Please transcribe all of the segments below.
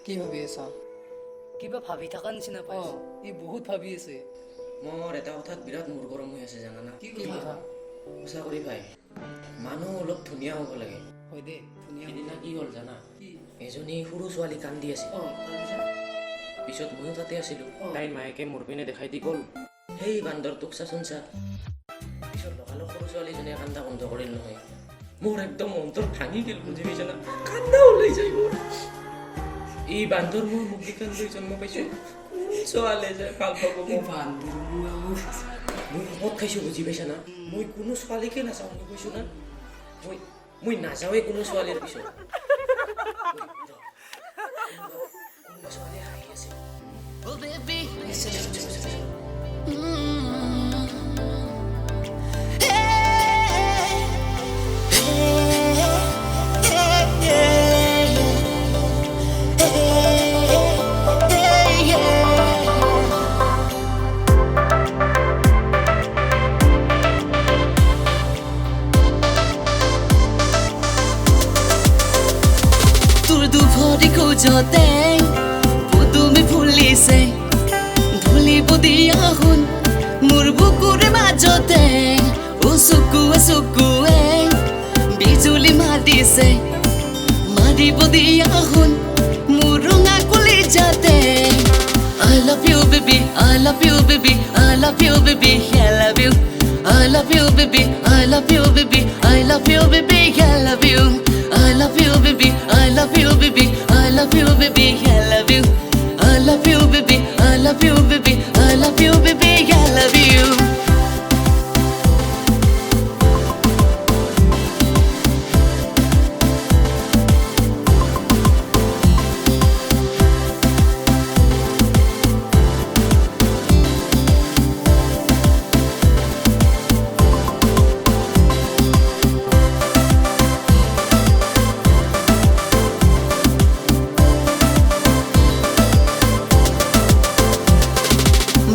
কি ভাবি আছা? কিবা ভাবি থাকা নিচিনা পাইছো। ই বহুত ভাবি আছে। মোৰ এটা কথাত বিৰাট মূৰ গৰম হৈ আছে জানানা। কি কথা? সঁচা কৰি ভাই, মানুহ অলপ ধুনীয়া হ'ব লাগে। হয় দে, ধুনীয়া। সেইদিনা কি হ'ল জানা? কি? এজনী সৰু ছোৱালী কান্দি আছিল। পিছত ময়ো তাতে আছিলোঁ। তাইৰ মায়েকে মোৰ পিনে দেখাই দি গ'ল, সেই বান্দৰটোক চাচোন চা। পিছত লগালগ সৰু ছোৱালীজনীয়ে কান্দা বন্ধ কৰিল নহয়। মোৰ একদম অন্তৰ ভাঙি গ'ল, বুজি পাইছা না? কান্দা ওলাই যায় মোৰ। এই বান্দৰ মোৰ মুখ কেইখন লৈ জন্ম পাইছোঁ। ছোৱালী যে ভাল পাব মোক। মই শপত খাইছোঁ, বুজি পাইছা না? মই কোনো ছোৱালীকে নাচাওঁ, মই কৈছোঁ না। মই নাযাওঁৱে কোনো ছোৱালীৰ পিছত। কোনোবা ছোৱালী হাঁহি আছে। Khujote, Podumi Fulise, Dhuli Budia Hun, Murbukure Majote, Usuku Asuku, Bijuli Madise, Madi Budia Hun, Murunga Kulijate. I love you, baby, I love you, baby, I love you, baby, I love you. I love you, baby, I love you, baby, I love you, baby, I love you. I love you, baby, I love you, baby, I love you, baby, I love you. I love you, baby, I love you, baby, I love you, baby, I love you.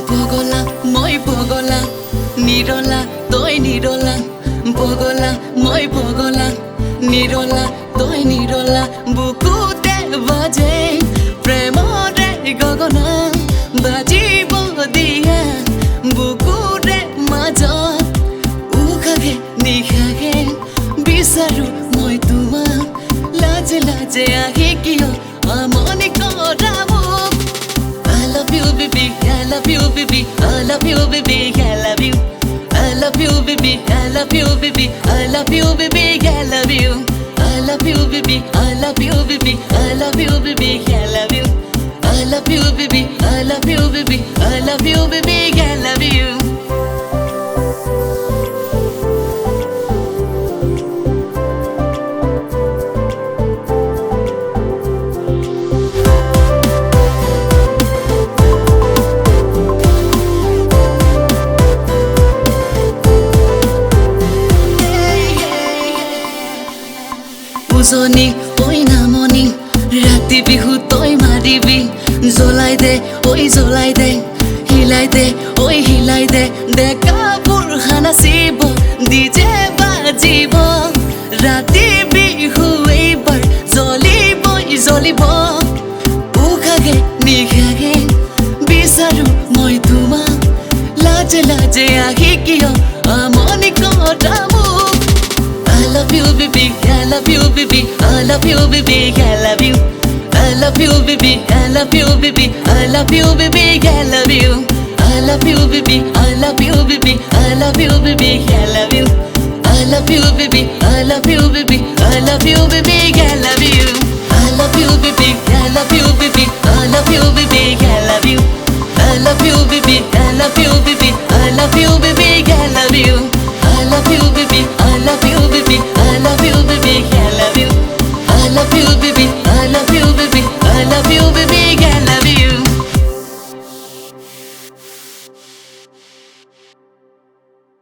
Pogola Moi Pogola, Nirola Toi Nirola, Pogola Moi Pogola, Nirola Toi Nirola, Boko baje, premore gogona, baji bodiya, Boko majo, ukhage nikhage, bisaru moi tuma, laje laje ahi kiyo, amoni koramu. I love you, baby, I love you, baby, I love you, baby, I love you. I love you, baby, I love you, baby, I love you, baby, I love you. I love you, baby, I love you, baby, I love you, baby, I love you. I love you, baby, I love you, baby, I love you, baby, I love you. Uzoni, oi namoni, rati bihu toi maribi, zolai de, oi zolai de, hilai de, oi hilai de, deka burhana sibo, DJ bajibo, rati bihu eibar, zolibo, zolibo, ukhage nikhage, bisaru moi tuma, laje laje ahi kiyo, amoni koramu. I love you, baby, I love you, baby, I love you, baby, I love you. I love you, baby, I love you, baby, I love you, baby, I love you. I love you, baby, I love you, baby, I love you, baby, I love you. I love you, baby, I love you, baby, I love you, baby, I love you. I love you, baby,